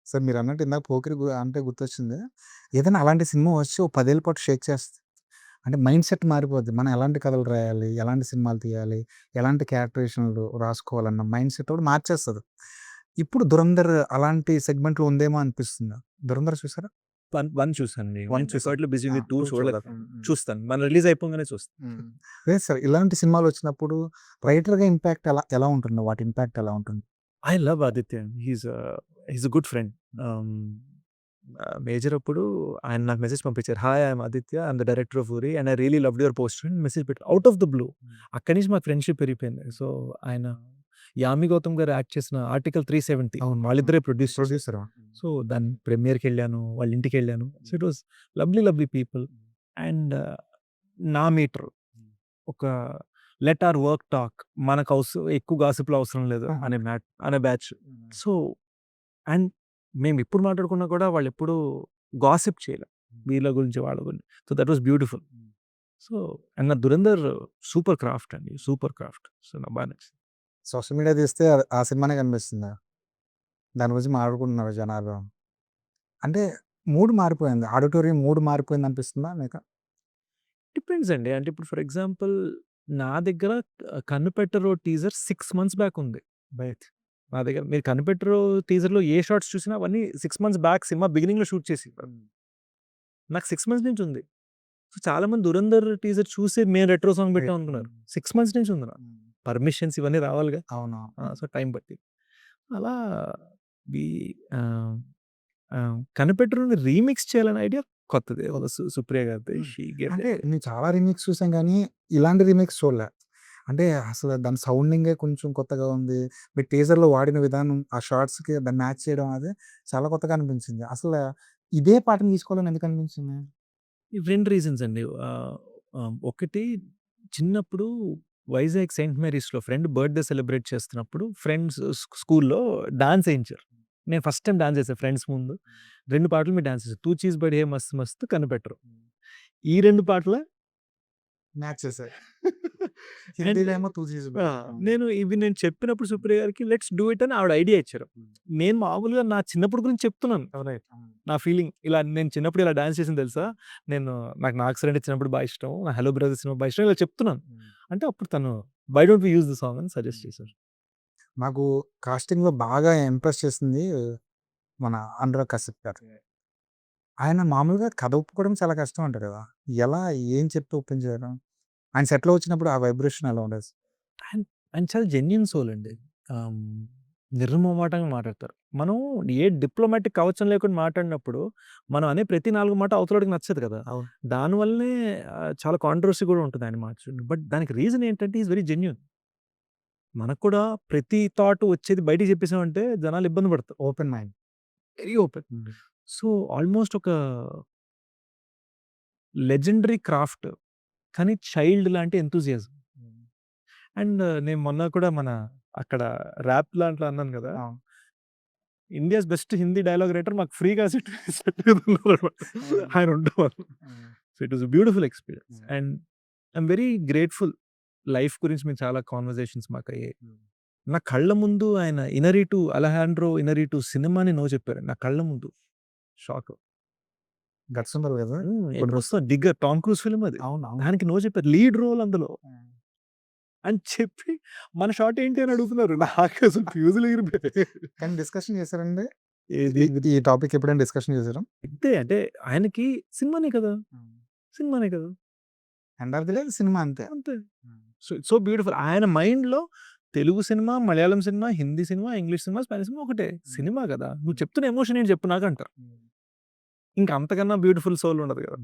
Sir మీరన్నట్టు ఇందాక 'పోకిరి' అంటే గుర్తొచ్చింది. ఏదైనా అలాంటి సినిమా వచ్చి ఓ 10 ఏళ్ల పాటు షేక్ చేస్తది. అంటే మైండ్ సెట్ మారిపోద్ది. మనం ఎలాంటి కథలు రాయాలి? ఎలాంటి సినిమాలు తీయాలి? ఎలాంటి క్యారెక్టరేషన్‌లు రాసుకోవాలన్న మైండ్ సెట్ కూడా మార్చేస్తది. ఇప్పుడు 'ధురంధర్' అలాంటి సెగ్మెంట్‌లో ఉందేమో అనిపిస్తుంది. 'ధురంధర్' చూసారా? 1 చూసానండి. 1 నేను చూసారు. రికార్డ్‌లో బిజీ ఆ! విత్ 2 2 చూడలేదు. చూడలేదు. హ్మ్. హ్మ్. చూస్తాను. మన రిలీజ్ అయిపోగానే చూస్తాను. హ్మ్. లేదు సార్. ఇలాంటి సినిమాలొచ్చినప్పుడు రైటర్‌గా ఇంపాక్ట్ ఎలా ఎలా ఉంటుంది? వాటి ఇంపాక్ట్ ఎలా ఉంటుంది? I love Aditya. He's a good friend. Ah, Major అప్పుడు ఆయన నాకు మెసేజ్ పంపించారు. Hi I am Aditya. I am the director of 'Uri' and I really loved your poster అని మెసేజ్ పెట్టారు. Out of the blue. అక్కడి నుంచి మాకు ఫ్రెండ్‌షిప్ పెరిగిపోయింది. సో, ఆయన యామి గౌతమ్ గారు యాక్ట్ చేసిన 'ఆర్టికల్ 370' అవును. వాళ్ళిద్దరే ప్రొడ్యూస్ చేశారు. ప్రొడ్యూసరా? సో, దాని ప్రీమియర్‌కెళ్ళాను. వాళ్ళ ఇంటికెళ్ళాను. So, it was lovely, lovely people. And నా మీటర్ ఒక లెట్ అవర్ వర్క్ టాక్. మనకు ఎక్కువ గాసిప్‌లు అవసరం లేదు ఆహా! అనే బ్యాచ్. సో, అండ్ మేమెప్పుడు మాట్లాడుకున్నా కూడా వాళ్ళెప్పుడూ గాసిప్ చేయలే. వీళ్ళ గురించి, వాళ్ళ గురించి. So, that was beautiful. So, and నా 'ధురంధర్' సూపర్ క్రాఫ్ట్ అండి. Super craft. సో, నాకు బాగా నచ్చింది. సోషల్ మీడియా తీస్తే ఆ సినిమానే కనిపిస్తుందా? దాని గురించి మాట్లాడుకుంటున్నారు జనాలు. అంటే మూడ్ మారిపోయింది. ఆడిటోరియం మూడ్ మారిపోయిందనిపిస్తుందా మీకు? డిపెండ్స్ అండి. అంటే ఇప్పుడు ఫర్ ఎగ్జాంపుల్ నా దగ్గర 'కన్నుపెట్టరో' టీజర్ 6 మంత్స్ బ్యాక్ ఉంది. రైట్. నా దగ్గర మీరు 'కనిపెట్టరు' టీజర్‌లో ఏ షాట్స్ చూసినా అవన్నీ 6 మంత్స్ బ్యాక్ సినిమా బిగినింగ్‌లో షూట్ చేసిండ్రు. నాకు 6 మంత్స్ నుంచి ఉంది. సో, చాలామంది 'దురంధర్' టీజర్ చూసి మేము రెట్రో సాంగ్ పెట్టాం అనుకున్నారు. 6 మంత్స్ నుంచి ఉంది నాకు. పర్మిషన్స్ ఇవన్నీ రావాలిగా. అవునవును. సో, టైం పట్టింది. అలా వి ఆహ్, 'కనిపెట్టరు'ని రీమిక్స్ చేయాలనే ఐడియా కొత్తది. వాళ్ళ సుప్రియ గారిది. హ్మ్. షీ గేవ్ ద అంటే నేను చాలా రీమిక్స్ చూసాను గానీ, ఇలాంటి రీమిక్స్ చూడలే. అంటే అసలు దాని సౌండింగే కొంచెం కొత్తగా ఉంది. మీరు టీజర్‌లో వాడిన విధానం, ఆ షార్ట్స్‌కి దాన్ని మ్యాచ్ చేయడం అది చాలా కొత్తగా అనిపించింది. అసలు ఇదే పాటని తీసుకోవాలని ఎందుకు అనిపించింది? 2 రీజన్స్ అండి. ఒకటి చిన్నప్పుడు వైజాగ్ సెయింట్ మేరీస్‌లో ఫ్రెండ్ బర్త్‌డే సెలబ్రేట్ చేస్తున్నప్పుడు ఫ్రెండ్స్ స్కూల్‌లో డాన్స్ ఏయించారు. నేను ఫస్ట్ టైమ్ డాన్స్ చేశా ఫ్రెండ్స్ ముందు. 2 పాటలు మీద డాన్స్ చేశా. 'తూ చీజ్ బడి హే మస్త్ మస్త్' 'కనిపెట్టరు.' ఈ 2 పాటలే మ్యాచ్ చేసాయి. అండ్ హిందీలో ఏమో 'తూ చీజ్ బడి'. నేను చెప్పినప్పుడు సుప్రియ గారికి లెట్స్ డూ ఇట్ అని ఆవిడ ఐడియా ఇచ్చారు. నేను మామూలుగా నా చిన్నప్పుడు గురించి చెప్తున్నాను. రైట్. నా ఫీలింగ్ ఇలా నేను చిన్నప్పుడు ఇలా డాన్స్ చేసింది తెలుసా? నేను నాకు 'నాగ్స్' అంటే చిన్నప్పుడు బా ఇష్టం. నా 'హలో బ్రదర్' సినిమా బా ఇష్టం ఇలా చెప్తున్నాను. అంటే అప్పుడు తను why don't we use the song అని సజెస్ట్ చేశారు. నాకు కాస్టింగ్‌లో బాగా ఇంప్రెస్ చేసింది మన 'అనురాగ్ కశ్యప్' గారు. ఆయన మామూలుగా కథ ఒప్పుకోవడం చాలా కష్టం అంట కదా! ఎలా ఏం చెప్పి ఒప్పించారు? ఆయన సెట్‌లో వచ్చినప్పుడు ఆ వైబ్రేషన్ ఎలా ఉండేది? ఆయన ఆయన చాలా జెన్యూన్ సోల్ అండి. ఆహ్, నిర్మొహమాటంగా మాట్లాడతారు. మనం ఏ డిప్లొమాటిక్ కవచం లేకుండా మాట్లాడినప్పుడు, మనం అనే ప్రతి 4 మాట అవతలోడికి నచ్చదు కదా! అవును. దానివల్లనే చాలా కాంట్రోవర్సీ కూడా ఉంటుంది ఆయన మాటలు. బట్ దానికి రీజన్ ఏంటంటే హి ఈస్ వెరీ జెన్యూన్. మనకు కూడా ప్రతి థాట్ వచ్చేది బయటికి చెప్పేసామంటే జనాలు ఇబ్బంది పడతారు. Open mind. Very open. So, almost ఒక లెజెండరీ క్రాఫ్ట్. కానీ చైల్డ్ లాంటి ఎంతూసియాజం. అండ్ నేను మొన్న కూడా అక్కడ ర్యాప్ దాంట్లో అన్నాను గదా! అవును. India's best Hindi dialogue writer మాకు ఫ్రీగా సెట్ ఉన్నారనమాట. ఆయన ఉండడం వల్ల. So, it was a beautiful experience. And I'm very grateful. Life గురించి మేము చాలా కాన్వర్జేషన్స్ మాకయ్యాయి. నా కళ్ళ ముందు ఆయన 'ఇనరిటు' 'అలెహాండ్రో ఇనరిటు' సినిమాని చెప్పారు. నా కళ్ళ ముందు. షాక్. గట్స్ ఉండాలి కదా! కొన్ని రోజులు. ఇప్పుడొస్తున్న 'డిగ్గర్' 'టామ్ క్రూజ్' ఫిల్మ్ అది. అవునవును. దానికి చెప్పారు. లీడ్ రోల్ అందులో. అని చెప్పి మన షాట్ ఏంటి అని అడుగుతున్నారు. నాకసలు ఫ్యూజులు ఎగిరిపోయాయి. కానీ డిస్కషన్ చేసారండి? ఏది? ఈ టాపిక్ ఎప్పుడైనా డిస్కషన్ చేసారా? అంతే అంటే ఆయనకి సినిమానే కదా! సినిమానే కదా! End of the day cinema అంతే. అంతే. So beautiful. ఆయన మైండ్‌లో Telugu cinema, Malayalam cinema, Hindi cinema, English cinema, Spanish cinema ఒకటే. సినిమా కదా! నువ్వు చెప్తున్న ఎమోషన్ ఏంటి చెప్పు నాకంటారు. ఇంక అంతకన్నా బ్యూటిఫుల్ సోల్ ఉండదు కదా!